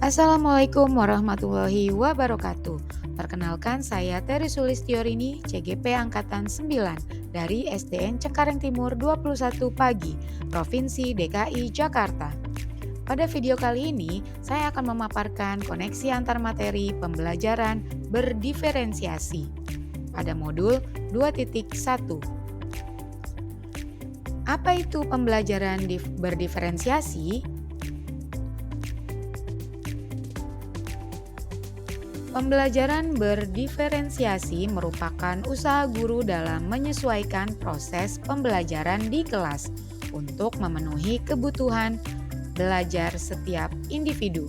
Assalamualaikum warahmatullahi wabarakatuh. Perkenalkan saya Terry Sulistiorini, CGP Angkatan 9 dari SDN Cengkareng Timur 21 Pagi, Provinsi DKI Jakarta. Pada video kali ini, saya akan memaparkan koneksi antar materi pembelajaran berdiferensiasi pada modul 2.1. Apa itu pembelajaran berdiferensiasi? Pembelajaran berdiferensiasi merupakan usaha guru dalam menyesuaikan proses pembelajaran di kelas untuk memenuhi kebutuhan belajar setiap individu.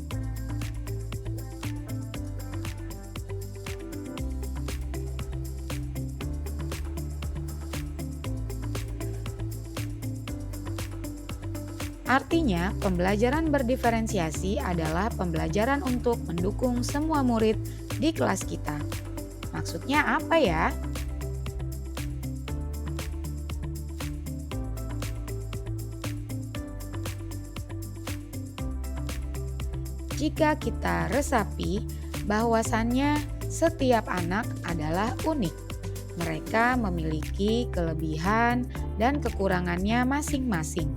Artinya, pembelajaran berdiferensiasi adalah pembelajaran untuk mendukung semua murid di kelas kita. Maksudnya apa ya? Jika kita resapi, bahwasannya setiap anak adalah unik. Mereka memiliki kelebihan dan kekurangannya masing-masing.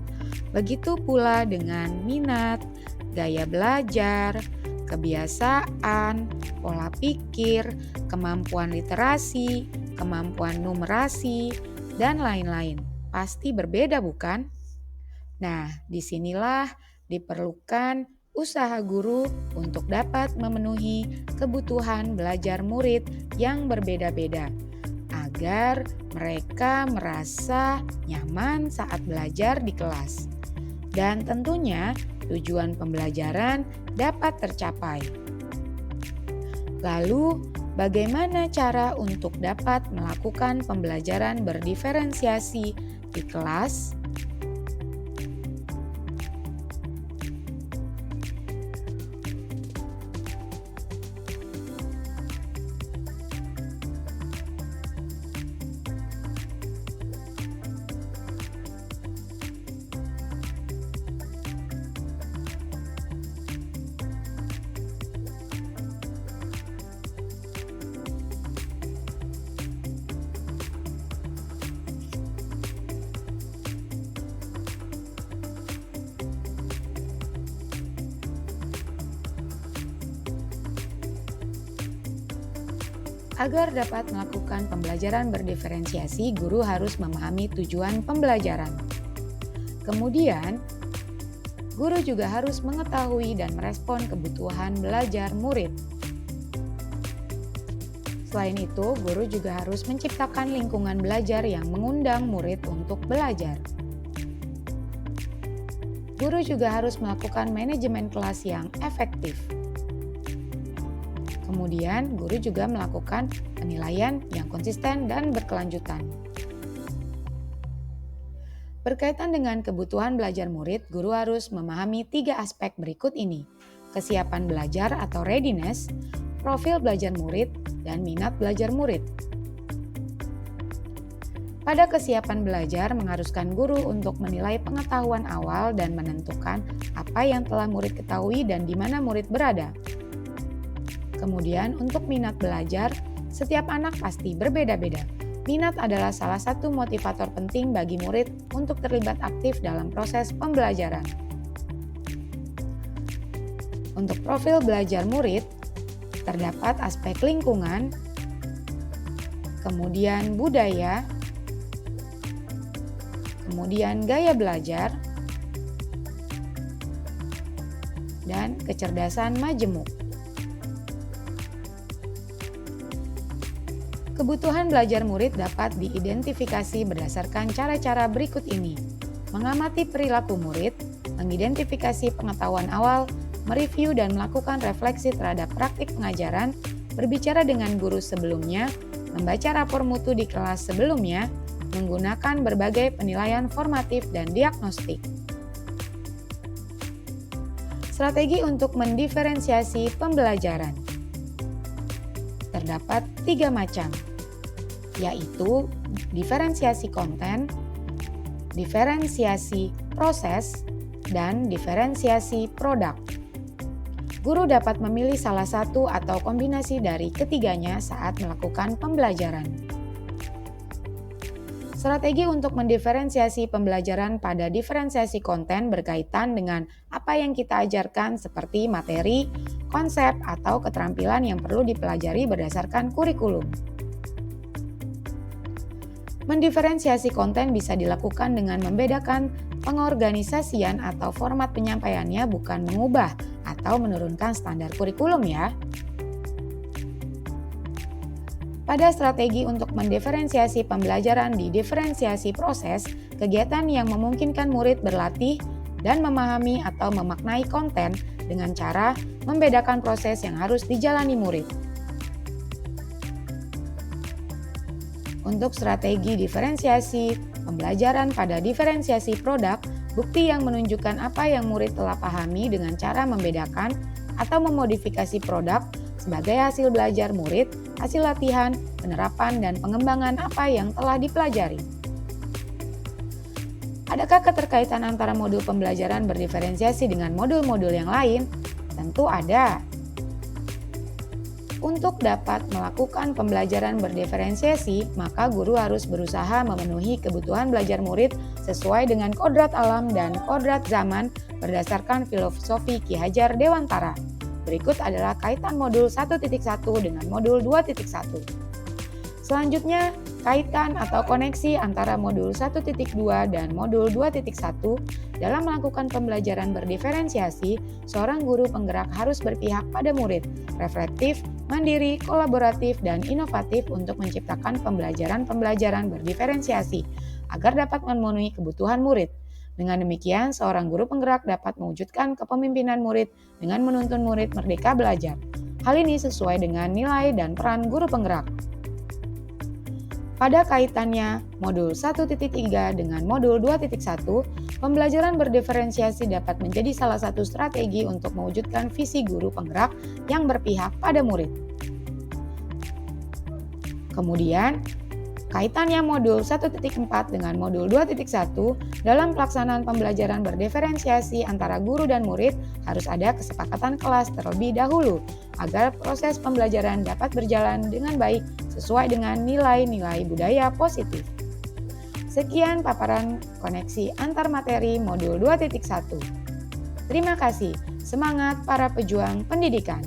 Begitu pula dengan minat, gaya belajar, kebiasaan, pola pikir, kemampuan literasi, kemampuan numerasi, dan lain-lain. Pasti berbeda, bukan? Nah, disinilah diperlukan usaha guru untuk dapat memenuhi kebutuhan belajar murid yang berbeda-beda, agar mereka merasa nyaman saat belajar di kelas. Dan tentunya tujuan pembelajaran dapat tercapai. Lalu, bagaimana cara untuk dapat melakukan pembelajaran berdiferensiasi di kelas? Agar dapat melakukan pembelajaran berdiferensiasi, guru harus memahami tujuan pembelajaran. Kemudian, guru juga harus mengetahui dan merespon kebutuhan belajar murid. Selain itu, guru juga harus menciptakan lingkungan belajar yang mengundang murid untuk belajar. Guru juga harus melakukan manajemen kelas yang efektif. Kemudian, guru juga melakukan penilaian yang konsisten dan berkelanjutan. Berkaitan dengan kebutuhan belajar murid, guru harus memahami 3 aspek berikut ini: kesiapan belajar atau readiness, profil belajar murid, dan minat belajar murid. Pada kesiapan belajar mengharuskan guru untuk menilai pengetahuan awal dan menentukan apa yang telah murid ketahui dan di mana murid berada. Kemudian untuk minat belajar, setiap anak pasti berbeda-beda. Minat adalah salah satu motivator penting bagi murid untuk terlibat aktif dalam proses pembelajaran. Untuk profil belajar murid, terdapat aspek lingkungan, kemudian budaya, kemudian gaya belajar, dan kecerdasan majemuk. Kebutuhan belajar murid dapat diidentifikasi berdasarkan cara-cara berikut ini: mengamati perilaku murid, mengidentifikasi pengetahuan awal, mereview dan melakukan refleksi terhadap praktik pengajaran, berbicara dengan guru sebelumnya, membaca rapor mutu di kelas sebelumnya, menggunakan berbagai penilaian formatif dan diagnostik. Strategi untuk mendiferensiasi pembelajaran. Terdapat 3 macam, yaitu diferensiasi konten, diferensiasi proses, dan diferensiasi produk. Guru dapat memilih salah satu atau kombinasi dari ketiganya saat melakukan pembelajaran. Strategi untuk mendiferensiasi pembelajaran pada diferensiasi konten berkaitan dengan apa yang kita ajarkan seperti materi, konsep, atau keterampilan yang perlu dipelajari berdasarkan kurikulum. Mendiferensiasi konten bisa dilakukan dengan membedakan pengorganisasian atau format penyampaiannya, bukan mengubah atau menurunkan standar kurikulum ya. Pada strategi untuk mendiferensiasi pembelajaran di diferensiasi proses, kegiatan yang memungkinkan murid berlatih dan memahami atau memaknai konten dengan cara membedakan proses yang harus dijalani murid. Untuk strategi diferensiasi pembelajaran pada diferensiasi produk, bukti yang menunjukkan apa yang murid telah pahami dengan cara membedakan atau memodifikasi produk sebagai hasil belajar murid, hasil latihan, penerapan, dan pengembangan apa yang telah dipelajari. Adakah keterkaitan antara modul pembelajaran berdiferensiasi dengan modul-modul yang lain? Tentu ada. Untuk dapat melakukan pembelajaran berdiferensiasi, maka guru harus berusaha memenuhi kebutuhan belajar murid sesuai dengan kodrat alam dan kodrat zaman berdasarkan filosofi Ki Hajar Dewantara. Berikut adalah kaitan modul 1.1 dengan modul 2.1. Selanjutnya, kaitan atau koneksi antara modul 1.2 dan modul 2.1. Dalam melakukan pembelajaran berdiferensiasi, seorang guru penggerak harus berpihak pada murid, reflektif, mandiri, kolaboratif, dan inovatif untuk menciptakan pembelajaran berdiferensiasi agar dapat memenuhi kebutuhan murid. Dengan demikian, seorang guru penggerak dapat mewujudkan kepemimpinan murid dengan menuntun murid merdeka belajar. Hal ini sesuai dengan nilai dan peran guru penggerak. Pada kaitannya modul 1.3 dengan modul 2.1, pembelajaran berdiferensiasi dapat menjadi salah satu strategi untuk mewujudkan visi guru penggerak yang berpihak pada murid. Kemudian, kaitannya modul 1.4 dengan modul 2.1, dalam pelaksanaan pembelajaran berdiferensiasi antara guru dan murid harus ada kesepakatan kelas terlebih dahulu agar proses pembelajaran dapat berjalan dengan baik sesuai dengan nilai-nilai budaya positif. Sekian paparan koneksi antar materi modul 2.1. Terima kasih, semangat para pejuang pendidikan.